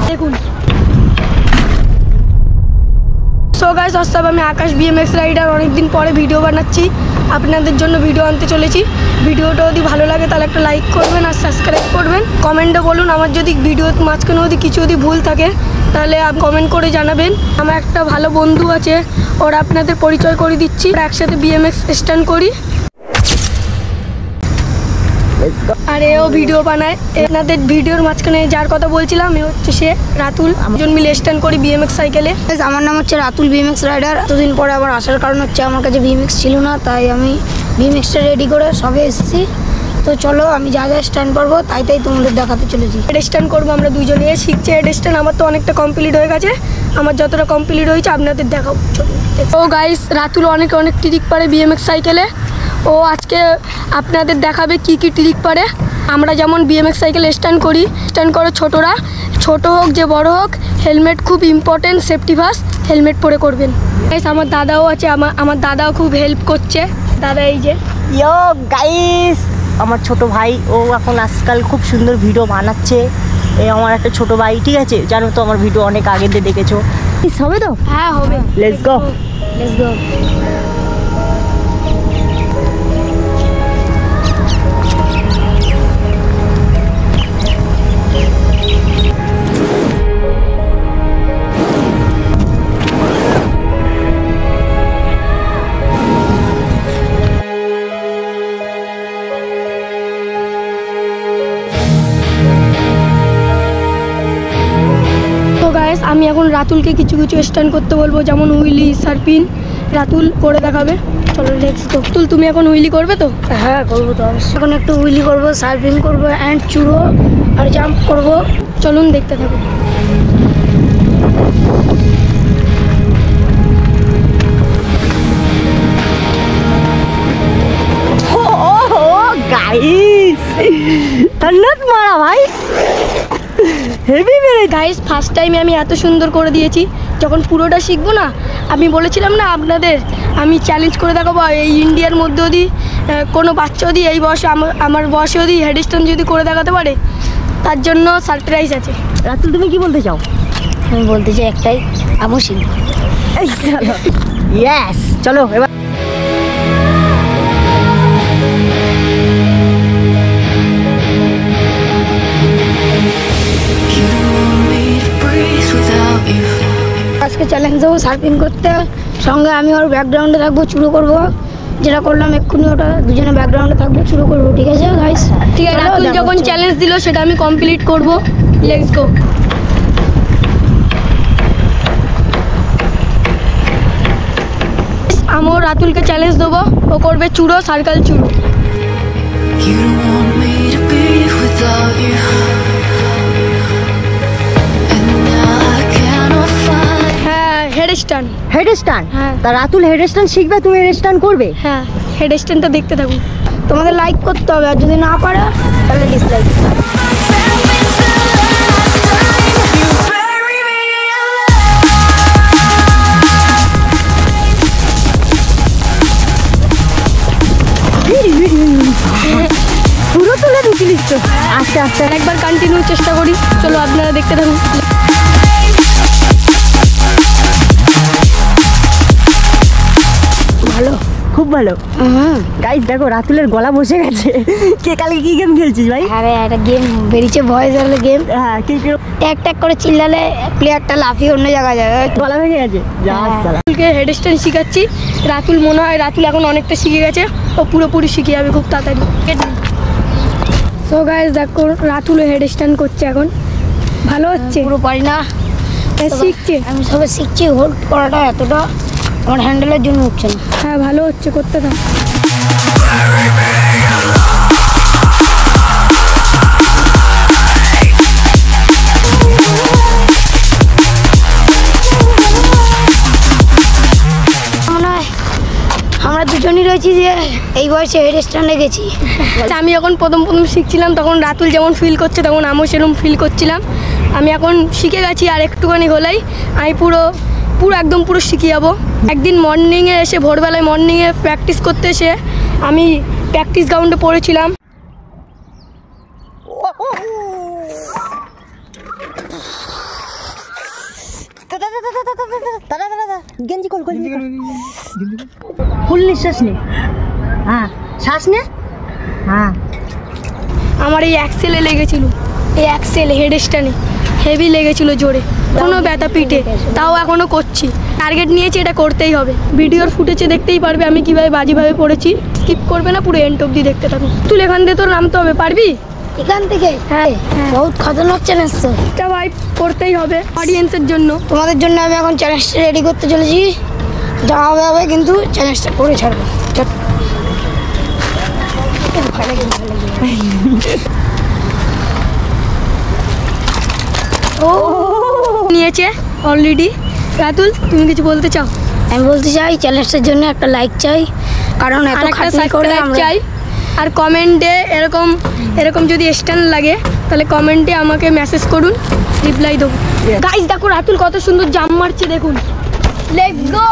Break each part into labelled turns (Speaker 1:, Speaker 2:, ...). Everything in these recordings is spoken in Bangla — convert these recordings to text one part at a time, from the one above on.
Speaker 1: দেখুন সো গাইস হোয়াটসঅ্যাপ, আমি আকাশ বিএমএক্স রাইডার অনেকদিন পরে ভিডিও বানাচ্ছি, আপনাদের জন্য ভিডিও আনতে চলেছি। ভিডিওটা যদি ভালো লাগে তাহলে একটা লাইক করবেন আর সাবস্ক্রাইব করবেন। কমেন্টে বলুন আমার যদি ভিডিও মাঝখানে যদি কিছু যদি ভুল থাকে তাহলে কমেন্ট করে জানাবেন। আমার একটা ভালো বন্ধু আছে, ওরা আপনাদের পরিচয় করে দিচ্ছি, একসাথে বিএমএক্স স্ট্যান্ড করি আর এও ভিডিও বানায়। আপনাদের ভিডিওর মাঝখানে যার কথা বলছিলাম এ হচ্ছে সে রাতুল, দুজন মিলে স্ট্যান্ড করি বিএমএক্স সাইকেলে।
Speaker 2: আমার নাম হচ্ছে রাতুল বিএমএক্স রাইডার। এতদিন পরে আবার আসার কারণ হচ্ছে আমার কাছে বিএমএক্স ছিল না, তাই আমি বিএমএক্সটা রেডি করে সবে এসেছি। তো চলো আমি যা যা স্ট্যান্ড করবো তাই তোমাদের দেখাতে চলেছি।
Speaker 1: হেড স্ট্যান্ড করবো আমরা দুজনে, শিখছি হেড স্ট্যান্ড। আমার তো অনেকটা কমপ্লিট হয়ে গেছে, আমার যতটা কমপ্লিট হয়েছে আপনাদের দেখাবো। ও গাইস, রাতুল অনেক ট্রিক পারে বিএমএক্স সাইকেলে। ও আজকে আপনাদের দেখাবে কি কি ট্রিক পারে। আমরা যেমন বিএমএক্স সাইকেলে স্ট্যান্ড করি, স্ট্যান্ড করে ছোটরা, ছোট হোক যে বড় হোক, হেলমেট খুব ইম্পর্টেন্ট, সেফটি ফার্স্ট, হেলমেট পরে করবেন। গাইস আমার দাদাও আছে, আমার দাদাও খুব হেল্প করছে। দাদা এই যে
Speaker 3: ইয়ো গাইস, আমার ছোট ভাই, ও এখন আজকাল খুব সুন্দর ভিডিও বানাচ্ছে। এই আমার একটা ছোট ভাই, ঠিক আছে, জানো তো আমার ভিডিও অনেক আগে দিয়ে দেখেছো। হবে তো?
Speaker 1: হ্যাঁ হবে,
Speaker 3: লেটস গো।
Speaker 1: আমি এখন রাতুলকে কিছু স্ট্যান্ড করতে বলবো, যেমন উইলি, সার্পিন। রাতুল করে দেখাবে, চলো লেটস গো। রাতুল তুমি এখন উইলি করবে তো?
Speaker 2: হ্যাঁ করবো তো অবশ্যই। এখন একটু উইলি করবো, সার্ফিং করবো, অ্যান্ড চুড়ো আর জাম্প করবো।
Speaker 1: চলুন দেখতে থাকুন।
Speaker 3: গাইস ধন্যবাদ মারা ভাই, হেভি মেরে।
Speaker 1: গাইস ফার্স্ট টাইমে আমি এত সুন্দর করে দিয়েছি। যখন পুরোটা শিখবো না, আমি বলেছিলাম না আপনাদের আমি চ্যালেঞ্জ করে দেখাবো, এই ইন্ডিয়ার মধ্যে যদি কোনো বাচ্চা যদি এই বয়সে আমার বয়সে যদি হেড স্ট্যান্ড যদি করে দেখাতে পারে, তার জন্য সারপ্রাইজ আছে।
Speaker 3: রাতুল তুমি কি বলতে চাও?
Speaker 2: আমি বলতে চাই একটাই, আমি শিখবো।
Speaker 3: ইয়েস, চলো এবার।
Speaker 2: আজকে চ্যালেঞ্জ দেবো সার্ফিং করতে, সঙ্গে আমি ওর ব্যাকগ্রাউন্ডে থাকবো, চুরো করবো। যেটা করলাম এক্ষুনি, ওটা দুজনে ব্যাকগ্রাউন্ডে থাকবো, চুরো করবো। ঠিক আছে গাইস?
Speaker 1: ঠিক আছে, রাতুল যখন চ্যালেঞ্জ দিল সেটা আমি কমপ্লিট করবো। Let's go. আমিও রাতুলকে চ্যালেঞ্জ দেবো, ও করবে চুরো, সার্কেল চুরো। Headstand.
Speaker 3: Headstand?
Speaker 1: হ্যাঁ।
Speaker 3: তা রাতুল হেড স্ট্যান্ড শিখবে, তুমি হেড স্ট্যান্ড করবে?
Speaker 1: হ্যাঁ, হেড স্ট্যান্ডটা দেখতে থাকুন।
Speaker 2: তোমাদের লাইক করতে হবে, আর যদি না পারে তাহলে ডিসলাইক।
Speaker 3: পুরো তুলে দিচ্ছিলিস তো। আস্তে আস্তে
Speaker 1: একবার কন্টিনিউ চেষ্টা করি, চলো আপনারা দেখতে থাকুন।
Speaker 2: ভালো,
Speaker 3: খুব ভালো। গাইস দেখো রাতুলের গলা বসে গেছে। কে কালকে কি গেম খেলছিস ভাই?
Speaker 2: আরে একটা গেম বেরিয়েছে, ভয়েস আলে গেম।
Speaker 3: হ্যাঁ, কি
Speaker 2: ট্যাক ট্যাক করে চিল্লালে প্লেয়ারটা লাফিয়ে অন্য জায়গায় যাবে।
Speaker 3: গলা ভেঙে গেছে।
Speaker 1: রাতুলকে হেড স্ট্যান্ড শিখাচ্ছি। রাতুল মনে হয় রাতুল এখন অনেকটা শিখে গেছে, ও পুরোপুরি শিখে যাবে খুব তাড়াতাড়ি। সো গাইস দেখো রাতুল হেড স্ট্যান্ড করছে এখন, ভালো হচ্ছে।
Speaker 2: পুরো পারি না,
Speaker 1: শিখছে।
Speaker 2: আমি সবে শিখছি। হোল্ড করাটা এতটা আমার হ্যান্ডেলের জন্য হচ্ছে না।
Speaker 1: হ্যাঁ ভালো হচ্ছে, করতে থাক।
Speaker 2: আমরা দুজনই রয়েছি যে এই বয়সে হেড স্ট্যান্ডে গেছি।
Speaker 1: আমি যখন প্রথম শিখছিলাম তখন রাতুল যেমন ফিল করছে তখন আমিও সেরকম ফিল করছিলাম। আমি এখন শিখে গেছি, আর একটুখানি হলেই আমি পুরো একদম শিখে যাবো। একদিন মর্নিংয়ে এসে, ভোরবেলায় মর্নিংয়ে প্র্যাকটিস করতে এসে আমি প্র্যাকটিস গ্রাউন্ডে পড়েছিলাম।
Speaker 3: দাদা গেঞ্জি খোল ফুল নিঃশ্বাস নে। হ্যাঁ শ্বাস নে। হ্যাঁ
Speaker 1: আমার এই অ্যাক্সেলে লেগেছিল, এই অ্যাক্সেল হেড স্ট্যান্ডে হেভি লেগেছিল জোরে, কোনো ব্যথা পিঠে, তাও এখনও করছি। টার্গেট নিয়েছি, এটা করতেই হবে। ভিডিওর ফুটেজে দেখতেই পারবে আমি কীভাবে বাজিভাবে পড়েছি। স্কিপ করবে না, পুরো এন্ড অব্দি দেখতে থাকুন। তুই এখান দিয়ে তোর নামতে হবে, পারবি?
Speaker 2: এখান থেকে?
Speaker 1: হ্যাঁ
Speaker 2: বহুত খতরনাক চ্যালেঞ্জ তো।
Speaker 1: এটা ভাই করতেই হবে অডিয়েন্সের জন্য।
Speaker 2: তোমাদের জন্য আমি এখন চ্যালেঞ্জটা রেডি করতে চলেছি। যা হবে হবে, কিন্তু চ্যালেঞ্জটা করে ছাড়বো।
Speaker 1: ও নিয়েছে অলরেডি। রাতুল, তুমি কিছু বলতে চাও?
Speaker 2: আমি বলতে চাই চ্যালেঞ্জটার জন্য একটা লাইক চাই, কারণ এত
Speaker 1: আর একটা
Speaker 2: খাটনি করে
Speaker 1: সাবস্ক্রাইব
Speaker 2: আমরা
Speaker 1: চাই। আর কমেন্টে এরকম যদি স্ট্যান্ড লাগে তাহলে কমেন্টে আমাকে মেসেজ করুন, রিপ্লাই দেবো। গাইস দেখো রাতুল কত সুন্দর জাম্প মারছে, দেখুন। লেটস গো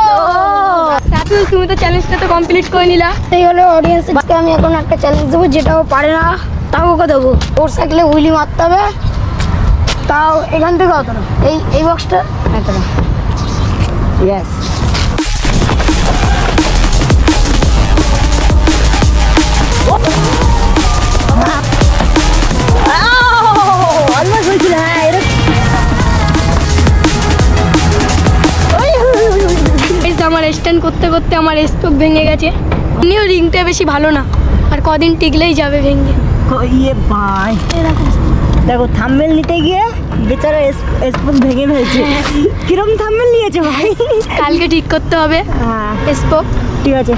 Speaker 1: রাতুল, তুমি তো চ্যালেঞ্জটা তো কমপ্লিট করে নিলা।
Speaker 2: এই হলো অডিয়েন্সকে আমি এখন একটা চ্যালেঞ্জ দেবো, যেটাও পারে না তাও ওকে দেবো। ওর সাইকেলে হুইলি মারতে হবে, তাও এখান থেকে অত না, এই বক্সটা এত না।
Speaker 3: ইয়েস অলমোস্ট হয়েছিল। হ্যাঁ
Speaker 1: আমার স্ট্যান্ড করতে করতে আমার স্পোক ভেঙে গেছে। এমনিও রিংটা বেশি ভালো না, আর কদিন টিকলেই যাবে ভেঙে।
Speaker 3: ইয়ে ভাই দেখো থাম্বনেল নিতে গিয়ে বেচারা স্পোক ভেঙে ফেলছে। কিরম থাম্বনেল নিয়েছে ভাই?
Speaker 1: কালকে ঠিক করতে হবে স্পোক।
Speaker 3: ঠিক আছে।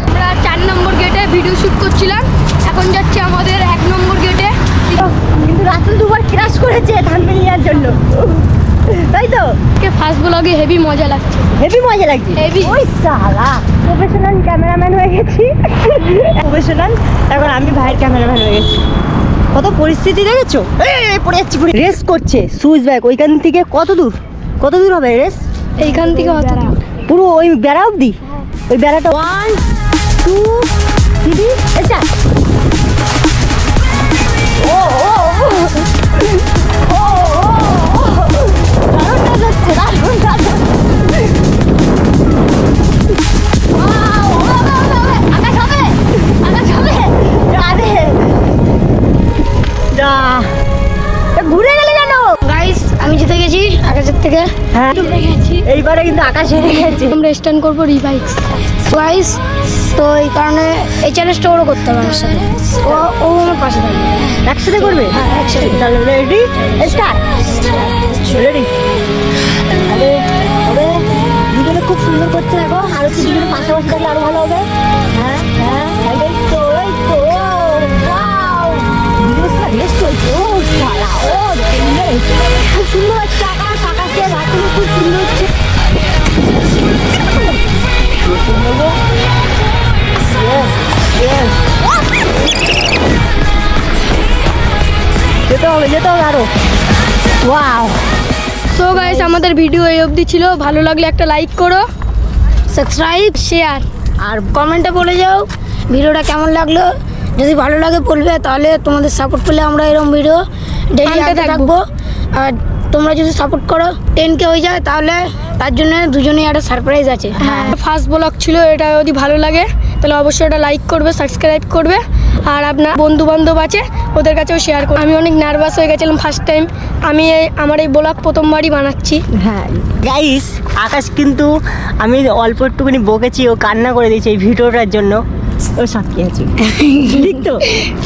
Speaker 1: আমরা 4 নম্বর গেটে ভিডিও শ্যুট করছিলাম, এখন যাচ্ছি আমাদের 1 নম্বর গেটে।
Speaker 3: কিন্তু রাতুল দুবার ক্রাশ করেছে থাম্বনেল নেওয়ার জন্য, তাই তো?
Speaker 1: ফার্স্ট ব্লগে হেভি মজা লাগছে,
Speaker 3: হেভি মজা লাগছে।
Speaker 1: হেভি।
Speaker 3: ওই সালা প্রফেশনাল ক্যামেরাম্যান হয়ে গেছি। প্রফেশনাল, এখন আমি ভাইয়ের ক্যামেরাম্যান হয়ে গেছি। কত পরিস্থিতি দেখেছো? পড়ে যাচ্ছি। রেস করছে সুইচ ব্যাগ, ওইখান থেকে কত দূর হবে রেস?
Speaker 1: এইখান থেকে অত দূর।
Speaker 3: পুরো ওই বেড়া অবধি? ওই বেড়াটা 1 2 3 এটা। ও ও ও ও দারুণ যাচ্ছে, দারুণ যাচ্ছে। ঘুরে গেলে কেন?
Speaker 2: গাইস আমি জিতে গেছি আকাশের থেকে।
Speaker 3: হ্যাঁ এইবারে কিন্তু আকাশ হেরে গেছে।
Speaker 1: আমরা স্ট্যান্ড করবো রিভাইস।
Speaker 2: গাইস তো এই কারণে এই চ্যালেঞ্জটা ওরও করতে হবে আমার সাথে। ও আমার পাশে থাকবে।
Speaker 3: একসাথে করবে?
Speaker 2: হ্যাঁ একসাথে।
Speaker 3: তাহলে রেডি স্টার্ট। রেডি? আরে দুজনে খুব সুন্দর করছে, দেখো আরো কি দুজনে পাশাপাশি থাকলে আরো ভালো হবে। হ্যাঁ হ্যাঁ এই তো ওয়াও, দুজনে রেস চলছে। ও সালা, ও খুব সুন্দর হচ্ছে আকাশে, রাতুল খুব সুন্দর হচ্ছে। যেতে হবে আরো। ওয়াও।
Speaker 1: সো গাইস আমাদের ভিডিও এই অবধি ছিল। ভালো লাগলে একটা লাইক করো,
Speaker 2: সাবস্ক্রাইব,
Speaker 1: শেয়ার
Speaker 2: আর কমেন্টে বলে যাও ভিডিওটা কেমন লাগলো। যদি ভালো লাগে বলবে, তাহলে তোমাদের সাপোর্ট পেলে আমরা এরকম ভিডিও ডেইলি
Speaker 1: আনতে
Speaker 2: আনতে থাকবো। আর তোমরা যদি সাপোর্ট করো 10K হয়ে যায়, তাহলে তার জন্য দুজনেই একটা সারপ্রাইজ আছে।
Speaker 1: হ্যাঁ ফার্স্ট ব্লগ ছিল, এটা যদি ভালো লাগে তাহলে অবশ্যই এটা লাইক করবে, সাবস্ক্রাইব করবে, আর আপনার বন্ধু বান্ধব আছে ওদের কাছেও শেয়ার করবে। আমি অনেক নার্ভাস হয়ে গেছিলাম ফার্স্ট টাইম, আমি আমার এই ব্লগ প্রথমবারই বানাচ্ছি।
Speaker 3: হ্যাঁ গাইস, আকাশ কিন্তু আমি অল্প একটুখানি বকেছি, ও কান্না করে দিয়েছে এই ভিডিওটার জন্য। ও সাক্ষী আছে ঠিক তো?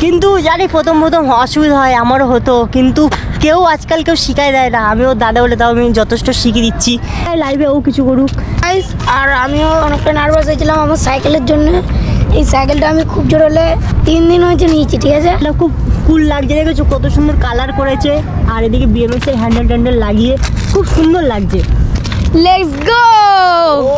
Speaker 3: কিন্তু জানি প্রথম অসুবিধা হয়, আমারও হতো, কিন্তু আজকাল কেউ শিখাই দেয় না। আমিও দাদা বলে তাও আমি যথেষ্ট শিখিয়ে দিচ্ছি। লাইভে ও কিছু করুক।
Speaker 2: আর আমিও অনেকটা নার্ভাস হয়েছিলাম আমার সাইকেলের জন্য। এই সাইকেলটা আমি খুব জোর হলে 3 দিন হয়েছে নিয়েছি, ঠিক আছে?
Speaker 3: খুব কুল লাগছে, দেখেছো কত সুন্দর কালার করেছে, আর এদিকে BMX এর হ্যান্ডেল লাগিয়ে খুব সুন্দর লাগছে।
Speaker 1: Let's go.
Speaker 3: ও